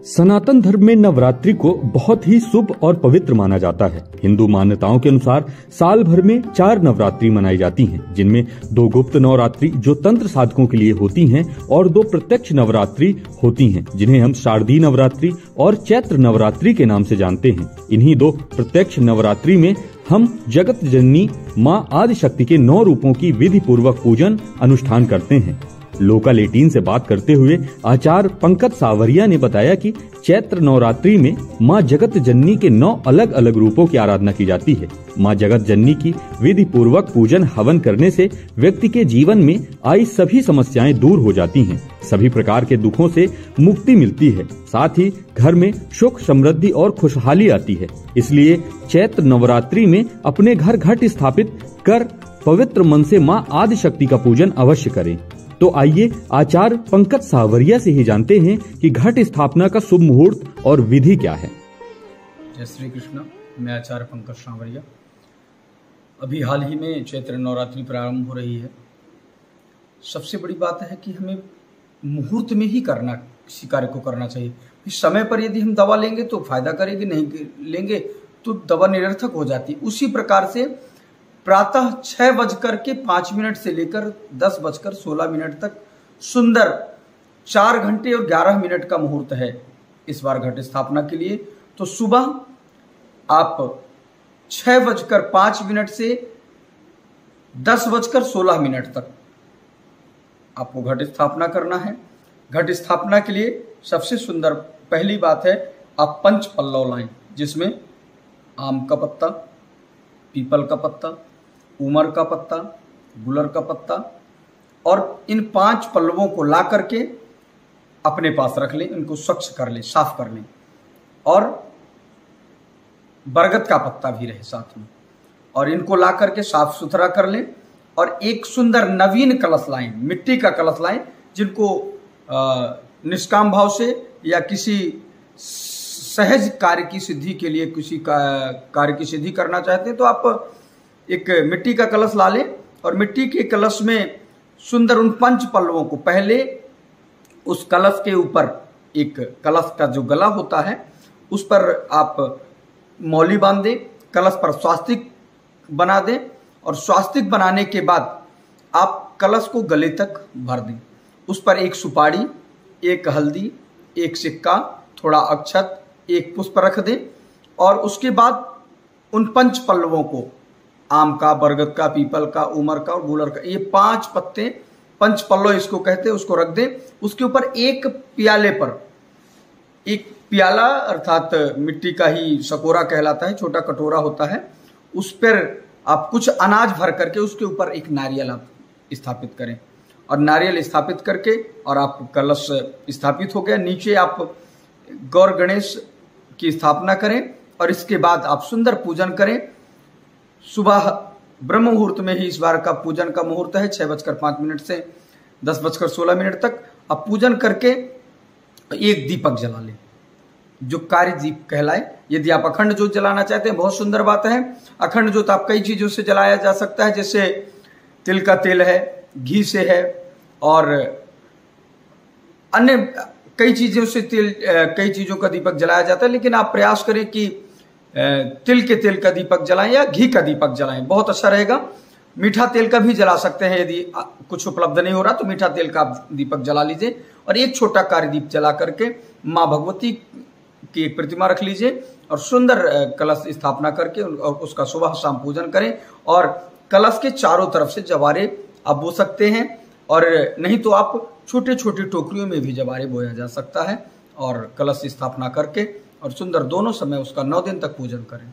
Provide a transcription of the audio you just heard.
सनातन धर्म में नवरात्रि को बहुत ही शुभ और पवित्र माना जाता है। हिंदू मान्यताओं के अनुसार साल भर में 4 नवरात्रि मनाई जाती हैं, जिनमें 2 गुप्त नवरात्रि जो तंत्र साधकों के लिए होती हैं और 2 प्रत्यक्ष नवरात्रि होती हैं, जिन्हें हम शारदीय नवरात्रि और चैत्र नवरात्रि के नाम से जानते हैं। इन्हीं 2 प्रत्यक्ष नवरात्रि में हम जगत जननी मां आदिशक्ति के 9 रूपों की विधि पूर्वक पूजन अनुष्ठान करते हैं। लोकल 18 से बात करते हुए आचार्य पंकज सावरिया ने बताया कि चैत्र नवरात्रि में मां जगत जननी के 9 अलग अलग रूपों की आराधना की जाती है। मां जगत जननी की विधि पूर्वक पूजन हवन करने से व्यक्ति के जीवन में आई सभी समस्याएं दूर हो जाती हैं, सभी प्रकार के दुखों से मुक्ति मिलती है, साथ ही घर में सुख समृद्धि और खुशहाली आती है। इसलिए चैत्र नवरात्रि में अपने घर घट स्थापित कर पवित्र मन से मां आदिशक्ति का पूजन अवश्य करें। तो आइए आचार्य पंकज सावरिया से ही जानते हैं कि घट स्थापना का शुभ मुहूर्त और विधि क्या है। जय श्री कृष्ण। मैं आचार्य पंकज सावरिया। अभी हाल ही में चैत्र नवरात्रि प्रारंभ हो रही है। सबसे बड़ी बात है कि हमें मुहूर्त में ही करना, किसी कार्य को करना चाहिए। इस समय पर यदि हम दवा लेंगे तो फायदा करेगी, नहीं लेंगे तो दवा निरर्थक हो जाती है। उसी प्रकार से प्रातः 6:05 से लेकर 10:16 तक सुंदर 4 घंटे और 11 मिनट का मुहूर्त है इस बार घट स्थापना के लिए। तो सुबह आप 6:05 से 10:16 तक आपको घट स्थापना करना है। घट स्थापना के लिए सबसे सुंदर पहली बात है, आप पंच पल्लव लाएं, जिसमें आम का पत्ता, पीपल का पत्ता, उमर का पत्ता, गुलर का पत्ता और इन 5 पल्लवों को ला करके अपने पास रख लें। इनको स्वच्छ कर लें, साफ कर लें और बरगद का पत्ता भी रहे साथ में, और इनको ला करके साफ सुथरा कर लें। और एक सुंदर नवीन कलश लाएं, मिट्टी का कलश लाएं, जिनको निष्काम भाव से या किसी सहज कार्य की सिद्धि के लिए, किसी का कार्य की सिद्धि करना चाहते हैं तो आप एक मिट्टी का कलश ला लें। और मिट्टी के कलश में सुंदर उन 5 पल्लवों को पहले उस कलश के ऊपर, एक कलश का जो गला होता है उस पर आप मौली बांध दें, कलश पर स्वास्तिक बना दें और स्वास्तिक बनाने के बाद आप कलश को गले तक भर दें। उस पर एक सुपारी, एक हल्दी, एक सिक्का, थोड़ा अक्षत, एक पुष्प रख दें और उसके बाद उन 5 पल्लवों को, आम का, बरगद का, पीपल का, उमर का और गुलर का, ये 5 पत्ते, 5 पल्लव इसको कहते हैं, उसको रख दें। उसके ऊपर एक प्याले पर, एक प्याला अर्थात मिट्टी का ही सकोरा कहलाता है, छोटा कटोरा होता है, उस पर आप कुछ अनाज भर करके उसके ऊपर एक नारियल आप स्थापित करें। और नारियल स्थापित करके और आप कलश स्थापित हो गया। नीचे आप गौर गणेश की स्थापना करें और इसके बाद आप सुंदर पूजन करें। सुबह ब्रह्म मुहूर्त में ही इस बार का पूजन का मुहूर्त है, 6:05 से 10:16 तक। आप पूजन करके एक दीपक जला लें, जो कार्य दीप कहलाए। यदि आप अखंड ज्योत जलाना चाहते हैं, बहुत सुंदर बात है। अखंड ज्योत आप कई चीजों से जलाया जा सकता है, जैसे तिल का तेल है, घी से है और अन्य कई चीजों से कई चीजों का दीपक जलाया जाता है। लेकिन आप प्रयास करें कि तिल के तेल का दीपक जलाएं या घी का दीपक जलाएं, बहुत अच्छा रहेगा। मीठा तेल का भी जला सकते हैं, यदि कुछ उपलब्ध नहीं हो रहा तो मीठा तेल का दीपक जला लीजिए। और एक छोटा कार्य दीप जला करके माँ भगवती की एक प्रतिमा रख लीजिए और सुंदर कलश स्थापना करके और उसका सुबह शाम पूजन करें। और कलश के चारों तरफ से जवारे आप बो सकते हैं, और नहीं तो आप छोटे छोटे टोकरियों में भी जवारे बोया जा सकता है। और कलश स्थापना करके और सुंदर दोनों समय उसका 9 दिन तक पूजन करें।